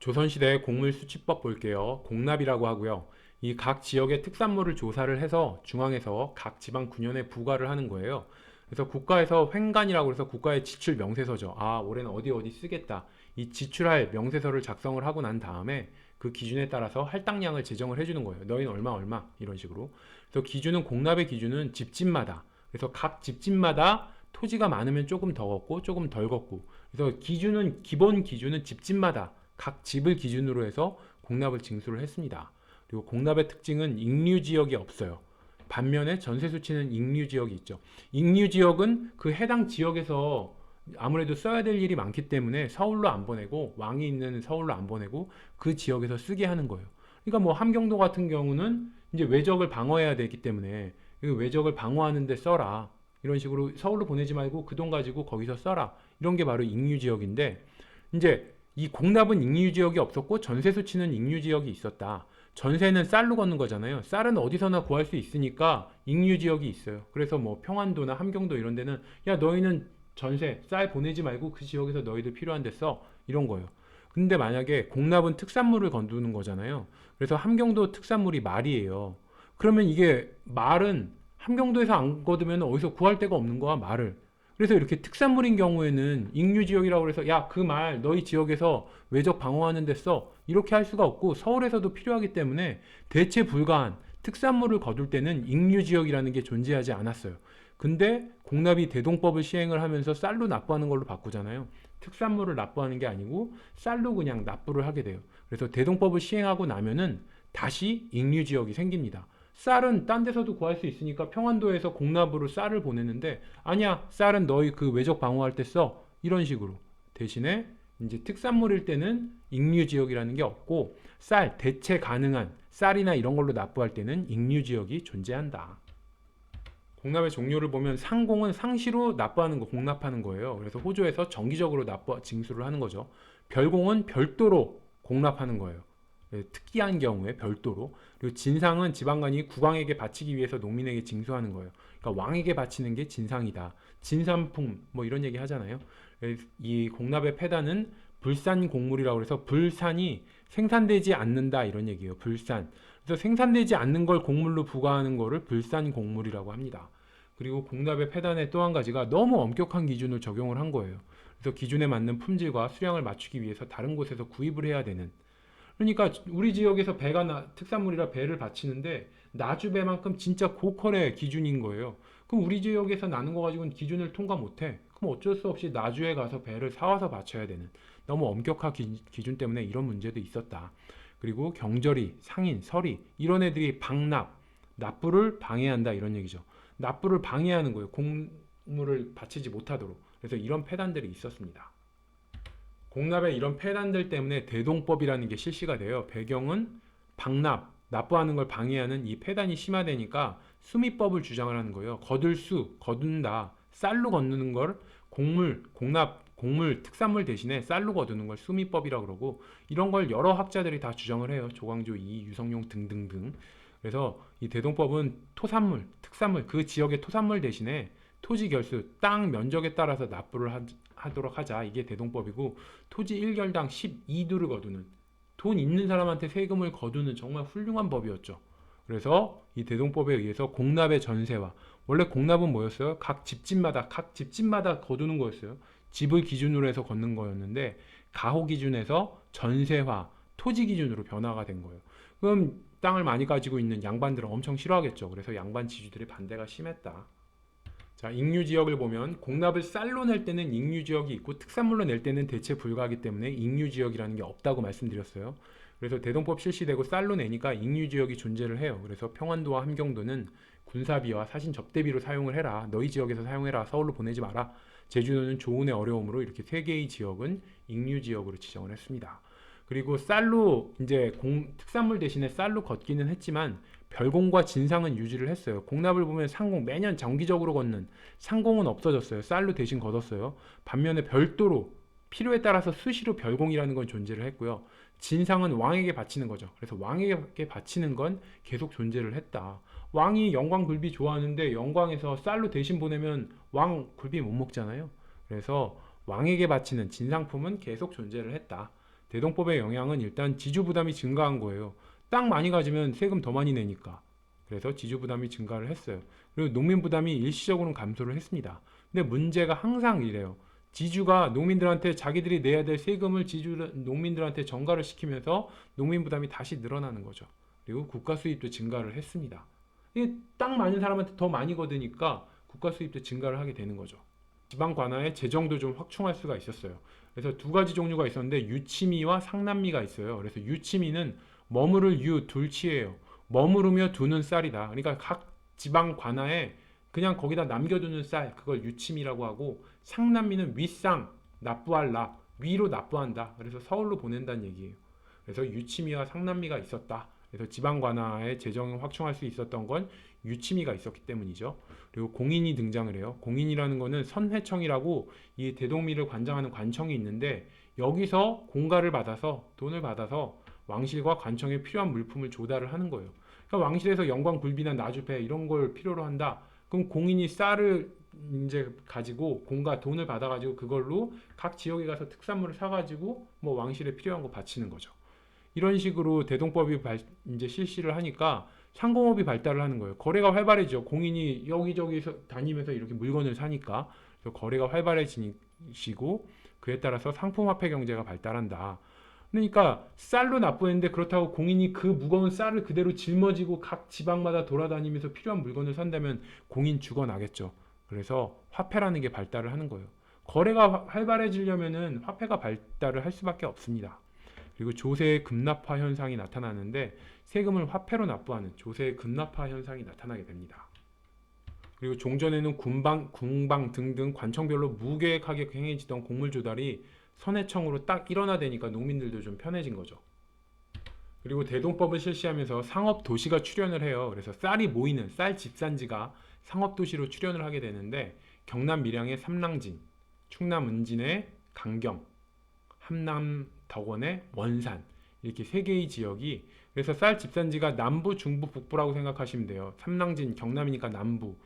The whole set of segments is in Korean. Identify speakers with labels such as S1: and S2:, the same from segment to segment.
S1: 조선시대 곡물수취법 볼게요. 공납이라고 하고요. 이 각 지역의 특산물을 조사를 해서 중앙에서 각 지방 군현에 부과를 하는 거예요. 그래서 국가에서 횡간이라고 해서 국가의 지출 명세서죠. 아, 올해는 어디 어디 쓰겠다. 이 지출할 명세서를 작성을 하고 난 다음에 그 기준에 따라서 할당량을 제정을 해주는 거예요. 너희는 얼마 얼마 이런 식으로. 그래서 기준은 공납의 기준은 집집마다. 그래서 각 집집마다 토지가 많으면 조금 더 걷고 조금 덜 걷고. 그래서 기준은 기본 기준은 집집마다 각 집을 기준으로 해서 공납을 징수를 했습니다. 그리고 공납의 특징은 익류 지역이 없어요. 반면에 전세 수치는 익류 지역이 있죠. 익류 지역은 그 해당 지역에서 아무래도 써야 될 일이 많기 때문에 서울로 안 보내고 왕이 있는 서울로 안 보내고 그 지역에서 쓰게 하는 거예요. 그러니까 뭐 함경도 같은 경우는 이제 외적을 방어해야 되기 때문에 외적을 방어하는 데 써라. 이런 식으로 서울로 보내지 말고 그 돈 가지고 거기서 써라. 이런 게 바로 익류 지역인데 이제 이 공납은 익류 지역이 없었고 전세 수치는 익류 지역이 있었다. 전세는 쌀로 걷는 거잖아요. 쌀은 어디서나 구할 수 있으니까 익류 지역이 있어요. 그래서 뭐 평안도나 함경도 이런 데는 야 너희는 전세 쌀 보내지 말고 그 지역에서 너희들 필요한 데 써. 이런 거예요. 근데 만약에 공납은 특산물을 거두는 거잖아요. 그래서 함경도 특산물이 말이에요. 그러면 이게 말은 함경도에서 안 거두면 어디서 구할 데가 없는 거야 말을. 그래서 이렇게 특산물인 경우에는 익류지역이라고 해서 야 그 말 너희 지역에서 외적 방어하는 데 써 이렇게 할 수가 없고 서울에서도 필요하기 때문에 대체 불가한 특산물을 거둘 때는 익류지역이라는 게 존재하지 않았어요. 근데 공납이 대동법을 시행을 하면서 쌀로 납부하는 걸로 바꾸잖아요. 특산물을 납부하는 게 아니고 쌀로 그냥 납부를 하게 돼요. 그래서 대동법을 시행하고 나면은 다시 익류지역이 생깁니다. 쌀은 딴 데서도 구할 수 있으니까 평안도에서 공납으로 쌀을 보내는데 아니야 쌀은 너희 그 외적 방어할 때 써 이런 식으로 대신에 이제 특산물일 때는 익류지역이라는 게 없고 쌀 대체 가능한 쌀이나 이런 걸로 납부할 때는 익류지역이 존재한다. 공납의 종류를 보면 상공은 상시로 납부하는 거 공납하는 거예요. 그래서 호조에서 정기적으로 납부 징수를 하는 거죠. 별공은 별도로 공납하는 거예요. 특이한 경우에 별도로. 그리고 진상은 지방관이 국왕에게 바치기 위해서 농민에게 징수하는 거예요. 그러니까 왕에게 바치는 게 진상이다. 진산품 뭐 이런 얘기 하잖아요. 이 공납의 폐단은 불산곡물이라고 해서 불산이 생산되지 않는다 이런 얘기예요. 불산. 그래서 생산되지 않는 걸 곡물로 부과하는 거를 불산곡물이라고 합니다. 그리고 공납의 폐단의 또 한 가지가 너무 엄격한 기준을 적용을 한 거예요. 그래서 기준에 맞는 품질과 수량을 맞추기 위해서 다른 곳에서 구입을 해야 되는. 그러니까 우리 지역에서 배가 특산물이라 배를 바치는데 나주배만큼 진짜 고퀄의 기준인 거예요. 그럼 우리 지역에서 나는 거 가지고는 기준을 통과 못해. 그럼 어쩔 수 없이 나주에 가서 배를 사와서 바쳐야 되는. 너무 엄격한 기준 때문에 이런 문제도 있었다. 그리고 경절이, 상인, 서리 이런 애들이 방납, 납부를 방해한다 이런 얘기죠. 납부를 방해하는 거예요. 공물을 바치지 못하도록. 그래서 이런 폐단들이 있었습니다. 공납의 이런 폐단들 때문에 대동법이라는 게 실시가 돼요. 배경은 방납, 납부하는 걸 방해하는 이 폐단이 심화되니까 수미법을 주장을 하는 거예요. 거둘 수, 거둔다, 쌀로 거두는 걸 곡물, 특산물 대신에 쌀로 거두는 걸 수미법이라고 그러고 이런 걸 여러 학자들이 다 주장을 해요. 조광조, 이, 유성룡 등등등. 그래서 이 대동법은 토산물, 특산물, 그 지역의 토산물 대신에 토지 결수, 땅 면적에 따라서 납부를 하도록 하자. 이게 대동법이고 토지 1결당 12두를 거두는 돈 있는 사람한테 세금을 거두는 정말 훌륭한 법이었죠. 그래서 이 대동법에 의해서 공납의 전세화 원래 공납은 뭐였어요? 각 집집마다 거두는 거였어요. 집을 기준으로 해서 걷는 거였는데 가호 기준에서 전세화 토지 기준으로 변화가 된 거예요. 그럼 땅을 많이 가지고 있는 양반들은 엄청 싫어하겠죠. 그래서 양반 지주들의 반대가 심했다. 자, 익류지역을 보면 공납을 쌀로 낼 때는 익류지역이 있고 특산물로 낼 때는 대체 불가하기 때문에 익류지역이라는 게 없다고 말씀드렸어요. 그래서 대동법 실시되고 쌀로 내니까 익류지역이 존재를 해요. 그래서 평안도와 함경도는 군사비와 사신 접대비로 사용을 해라. 너희 지역에서 사용해라. 서울로 보내지 마라. 제주도는 조운의 어려움으로 이렇게 세 개의 지역은 익류지역으로 지정을 했습니다. 그리고 쌀로 이제 특산물 대신에 쌀로 걷기는 했지만 별공과 진상은 유지를 했어요. 공납을 보면 상공 매년 정기적으로 걷는 상공은 없어졌어요. 쌀로 대신 걷었어요. 반면에 별도로 필요에 따라서 수시로 별공이라는 건 존재를 했고요. 진상은 왕에게 바치는 거죠. 그래서 왕에게 바치는 건 계속 존재를 했다. 왕이 영광 굴비 좋아하는데 영광에서 쌀로 대신 보내면 왕 굴비 못 먹잖아요. 그래서 왕에게 바치는 진상품은 계속 존재를 했다. 대동법의 영향은 일단 지주 부담이 증가한 거예요. 땅 많이 가지면 세금 더 많이 내니까. 그래서 지주 부담이 증가를 했어요. 그리고 농민 부담이 일시적으로는 감소를 했습니다. 근데 문제가 항상 이래요. 지주가 농민들한테 자기들이 내야 될 세금을 농민들한테 전가를 시키면서 농민 부담이 다시 늘어나는 거죠. 그리고 국가 수입도 증가를 했습니다. 이게 땅 많은 사람한테 더 많이 거두니까 국가 수입도 증가를 하게 되는 거죠. 지방 관할의 재정도 좀 확충할 수가 있었어요. 그래서 두 가지 종류가 있었는데 유치미와 상납미가 있어요. 그래서 유치미는 머무를 유 둘치예요. 머무르며 두는 쌀이다. 그러니까 각 지방 관할에 그냥 거기다 남겨두는 쌀, 그걸 유치미라고 하고, 상납미는 윗상, 납부할 납, 위로 납부한다. 그래서 서울로 보낸다는 얘기예요. 그래서 유치미와 상납미가 있었다. 그래서 지방 관할의 재정을 확충할 수 있었던 건 유치미가 있었기 때문이죠. 그리고 공인이 등장을 해요. 공인이라는 거는 선회청이라고 이 대동미를 관장하는 관청이 있는데, 여기서 공가를 받아서 돈을 받아서 왕실과 관청에 필요한 물품을 조달을 하는 거예요. 그러니까 왕실에서 영광 굴비나 나주배 이런 걸 필요로 한다. 그럼 공인이 쌀을 이제 가지고 공가 돈을 받아가지고 그걸로 각 지역에 가서 특산물을 사가지고 뭐 왕실에 필요한 거 바치는 거죠. 이런 식으로 대동법이 이제 실시를 하니까 상공업이 발달을 하는 거예요. 거래가 활발해지죠. 공인이 여기저기서 다니면서 이렇게 물건을 사니까. 그래서 거래가 활발해지고 그에 따라서 상품화폐 경제가 발달한다. 그러니까 쌀로 납부했는데 그렇다고 공인이 그 무거운 쌀을 그대로 짊어지고 각 지방마다 돌아다니면서 필요한 물건을 산다면 공인 죽어나겠죠. 그래서 화폐라는 게 발달을 하는 거예요. 거래가 활발해지려면은 화폐가 발달을 할 수밖에 없습니다. 그리고 조세의 급납화 현상이 나타나는데 세금을 화폐로 납부하는 조세의 급납화 현상이 나타나게 됩니다. 그리고 종전에는 궁방 등등 관청별로 무계획하게 행해지던 곡물 조달이 선해청으로 딱 일원화되니까 농민들도 좀 편해진 거죠. 그리고 대동법을 실시하면서 상업도시가 출현을 해요. 그래서 쌀이 모이는 쌀 집산지가 상업도시로 출현을 하게 되는데, 경남 밀양의 삼랑진, 충남 은진의 강경, 함남 덕원의 원산, 이렇게 세 개의 지역이, 그래서 쌀 집산지가 남부, 중부, 북부라고 생각하시면 돼요. 삼랑진 경남이니까 남부,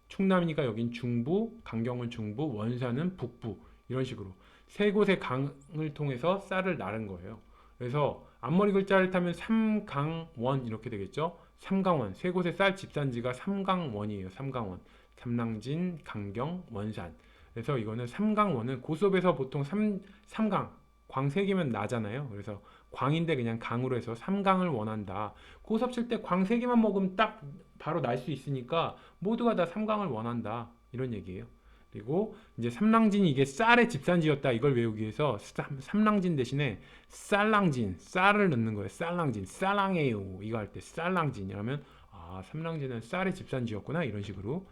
S1: 충남이니까 여긴 중부, 강경은 중부, 원산은 북부, 이런 식으로 세 곳의 강을 통해서 쌀을 나른 거예요. 그래서 앞머리 글자를 타면 삼강원 이렇게 되겠죠. 삼강원, 세 곳의 쌀 집산지가 삼강원이에요. 삼강원, 삼랑진, 강경, 원산. 그래서 이거는 삼강원은 고수업에서 보통 삼강, 광 세 개면 나잖아요. 그래서 광인데 그냥 강으로 해서 삼강을 원한다. 고수업 칠 때 광 세 개만 먹으면 딱 바로 날 수 있으니까 모두가 다 삼강을 원한다. 이런 얘기예요. 그리고 이제 삼랑진이 이게 쌀의 집산지였다. 이걸 외우기 위해서 삼랑진 대신에 쌀랑진, 쌀을 넣는 거예요. 쌀랑진, 쌀랑해요. 이거 할 때 쌀랑진이라면 아, 삼랑진은 쌀의 집산지였구나. 이런 식으로.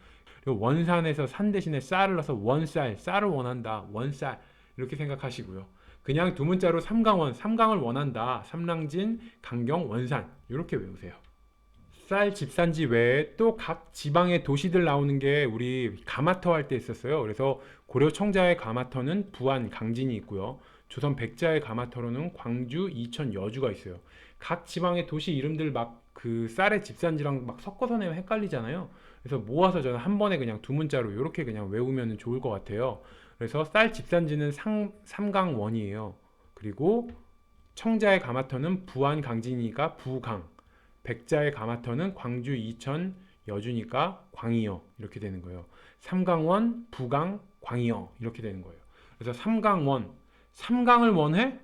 S1: 그리고 원산에서 산 대신에 쌀을 넣어서 원쌀, 쌀을 원한다. 원쌀 이렇게 생각하시고요. 그냥 두 문자로 삼강원, 삼강을 원한다. 삼랑진, 강경, 원산 이렇게 외우세요. 쌀 집산지 외에 또 각 지방의 도시들 나오는 게 우리 가마터 할 때 있었어요. 그래서 고려 청자의 가마터는 부안, 강진이 있고요. 조선 백자의 가마터로는 광주, 이천, 여주가 있어요. 각 지방의 도시 이름들 막 그 쌀의 집산지랑 막 섞어서 내면 헷갈리잖아요. 그래서 모아서 저는 한 번에 그냥 두 문자로 이렇게 그냥 외우면 좋을 것 같아요. 그래서 쌀 집산지는 삼강원이에요. 그리고 청자의 가마터는 부안, 강진이니까 부강. 백자의 가마터는 광주, 이천, 여주니까 광이어 이렇게 되는 거예요. 삼강원, 부강, 광이어 이렇게 되는 거예요. 그래서 삼강원, 삼강을 원해?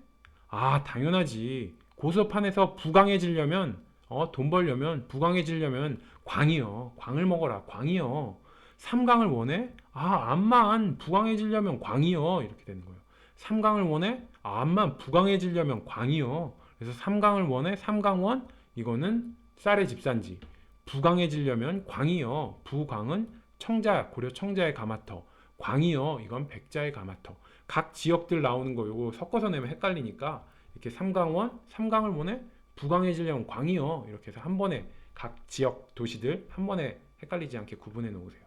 S1: 아, 당연하지. 고수판에서 부강해지려면 돈 벌려면 부강해지려면 광이어, 광을 먹어라. 광이어. 삼강을 원해? 아, 암만 부강해지려면 광이어 이렇게 되는 거예요. 삼강을 원해? 아, 암만 부강해지려면 광이어. 그래서 삼강을 원해? 삼강원 이거는 쌀의 집산지. 부강해지려면 광이요. 부광은 청자, 고려 청자의 가마터. 광이요. 이건 백자의 가마터. 각 지역들 나오는 거 요거 섞어서 내면 헷갈리니까 이렇게 삼강원, 삼강을 보내 부강해지려면 광이요. 이렇게 해서 한 번에 각 지역 도시들 한 번에 헷갈리지 않게 구분해 놓으세요.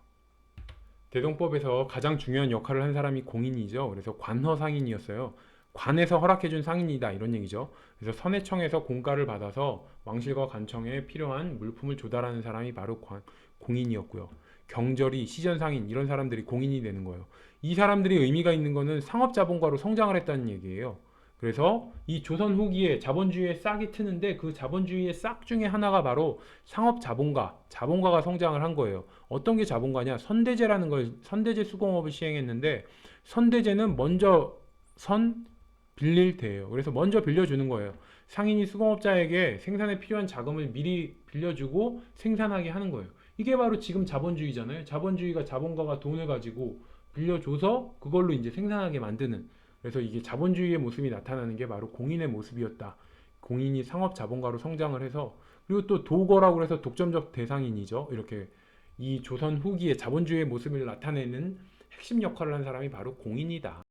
S1: 대동법에서 가장 중요한 역할을 한 사람이 공인이죠. 그래서 관허상인이었어요. 관에서 허락해준 상인이다 이런 얘기죠. 그래서 선해청에서 공가를 받아서 왕실과 관청에 필요한 물품을 조달하는 사람이 바로 공인이었고요. 경절이, 시전상인 이런 사람들이 공인이 되는 거예요. 이 사람들이 의미가 있는 거는 상업자본가로 성장을 했다는 얘기예요. 그래서 이 조선 후기에 자본주의의 싹이 트는데 그 자본주의의 싹 중에 하나가 바로 상업 자본가가 성장을 한 거예요. 어떤 게 자본가냐? 선대제 수공업을 시행했는데 선대제는 먼저 선 빌릴 때예요. 그래서 먼저 빌려주는 거예요. 상인이 수공업자에게 생산에 필요한 자금을 미리 빌려주고 생산하게 하는 거예요. 이게 바로 지금 자본주의잖아요. 자본주의가 자본가가 돈을 가지고 빌려줘서 그걸로 이제 생산하게 만드는. 그래서 이게 자본주의의 모습이 나타나는 게 바로 공인의 모습이었다. 공인이 상업 자본가로 성장을 해서 그리고 또 도거라고 해서 독점적 대상인이죠. 이렇게 이 조선 후기에 자본주의의 모습을 나타내는 핵심 역할을 한 사람이 바로 공인이다.